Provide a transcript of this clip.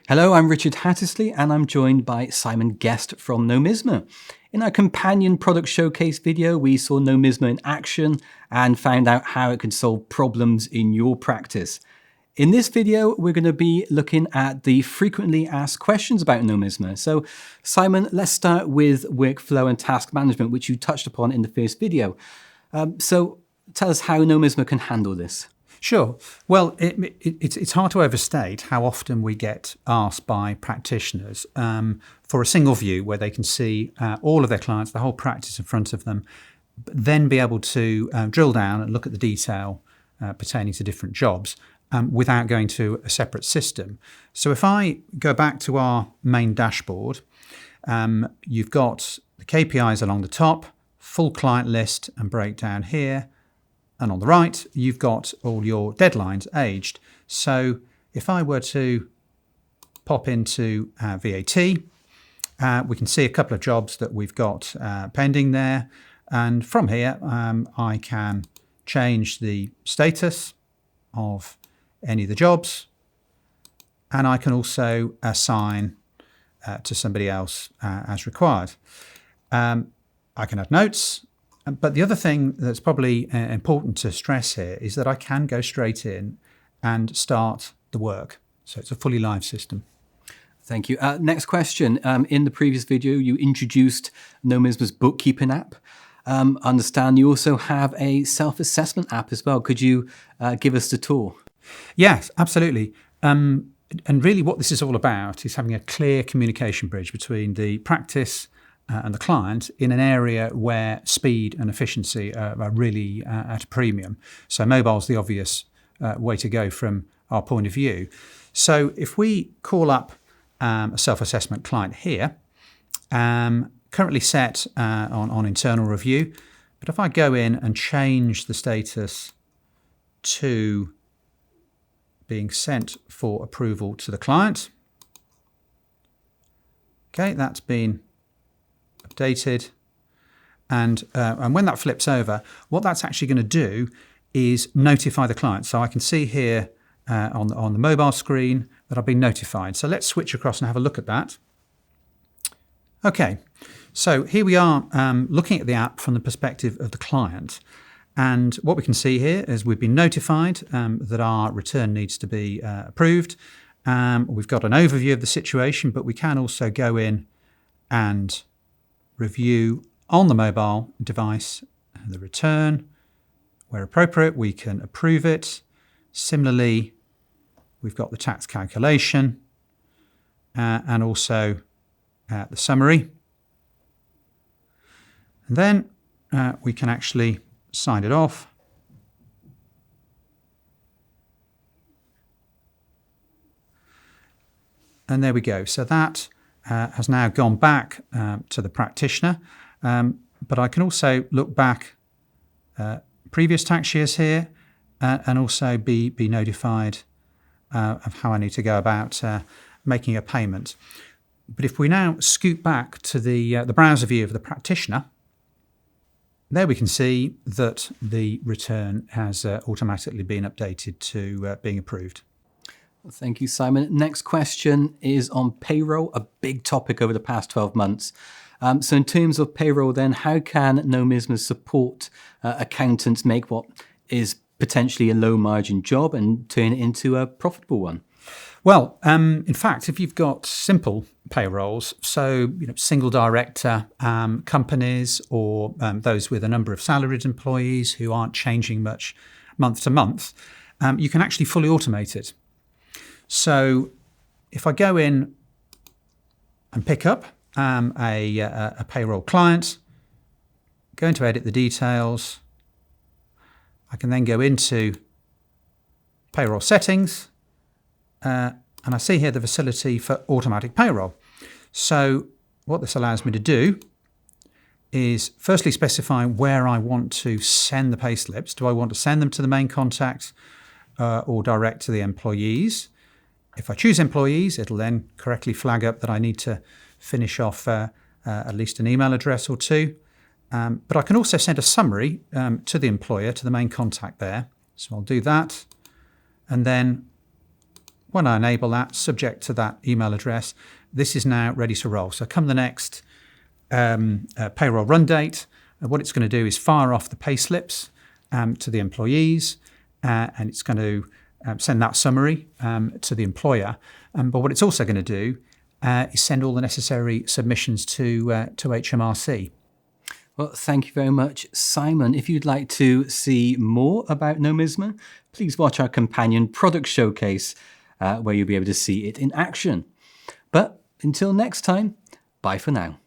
Hello, I'm Richard Hattersley, and I'm joined by Simon Guest from Nomisma. In our companion product showcase video, we saw Nomisma in action and found out how it can solve problems in your practice. In this video, we're going to be looking at the frequently asked questions about Nomisma. So, Simon, let's start with workflow and task management, which you touched upon in the first video. So, tell us how Nomisma can handle this. Sure. Well, it's hard to overstate how often we get asked by practitioners for a single view where they can see all of their clients, the whole practice in front of them, but then be able to drill down and look at the detail pertaining to different jobs without going to a separate system. So if I go back to our main dashboard, you've got the KPIs along the top, full client list and breakdown here. And on the right, you've got all your deadlines aged. So if I were to pop into VAT, we can see a couple of jobs that we've got pending there. And from here, I can change the status of any of the jobs. And I can also assign to somebody else as required. I can add notes. But the other thing that's probably important to stress here is that I can go straight in and start the work. So it's a fully live system. Thank you. Next question. In the previous video, you introduced Nomisma's bookkeeping app. Understand you also have a self-assessment app as well. Could you give us the tour? Yes, absolutely. And really what this is all about is having a clear communication bridge between the practice and the client in an area where speed and efficiency are really at a premium. So mobile is the obvious way to go from our point of view. So if we call up a self-assessment client here, currently set on internal review, but if I go in and change the status to being sent for approval to the client, okay, that's been updated, and when that flips over, what that's actually going to do is notify the client. So I can see here on the mobile screen that I've been notified. So let's switch across and have a look at that. Okay, so here we are looking at the app from the perspective of the client. And what we can see here is we've been notified that our return needs to be approved. We've got an overview of the situation, but we can also go in and review on the mobile device the return. Where appropriate, we can approve it. Similarly, we've got the tax calculation and also the summary. And then we can actually sign it off. And there we go. So that has now gone back to the practitioner, but I can also look back previous tax years here and also be notified of how I need to go about making a payment. But if we now scoot back to the browser view of the practitioner, there we can see that the return has automatically been updated to being approved. Thank you, Simon. Next question is on payroll, a big topic over the past 12 months. So in terms of payroll then, how can Nomisma support accountants make what is potentially a low margin job and turn it into a profitable one? Well, in fact, if you've got simple payrolls, so single director companies or those with a number of salaried employees who aren't changing much month to month, you can actually fully automate it. So if I go in and pick up a payroll client, go into edit the details, I can then go into payroll settings, and I see here the facility for automatic payroll. So what this allows me to do is firstly specify where I want to send the payslips. Do I want to send them to the main contact or direct to the employees? If I choose employees, it'll then correctly flag up that I need to finish off at least an email address or two. But I can also send a summary to the employer, to the main contact there. So I'll do that. And then when I enable that, subject to that email address, this is now ready to roll. So come the next payroll run date, what it's going to do is fire off the pay slips to the employees, and it's going to send that summary to the employer. But what it's also going to do is send all the necessary submissions to HMRC. Well, thank you very much, Simon. If you'd like to see more about Nomisma, please watch our companion product showcase where you'll be able to see it in action. But until next time, bye for now.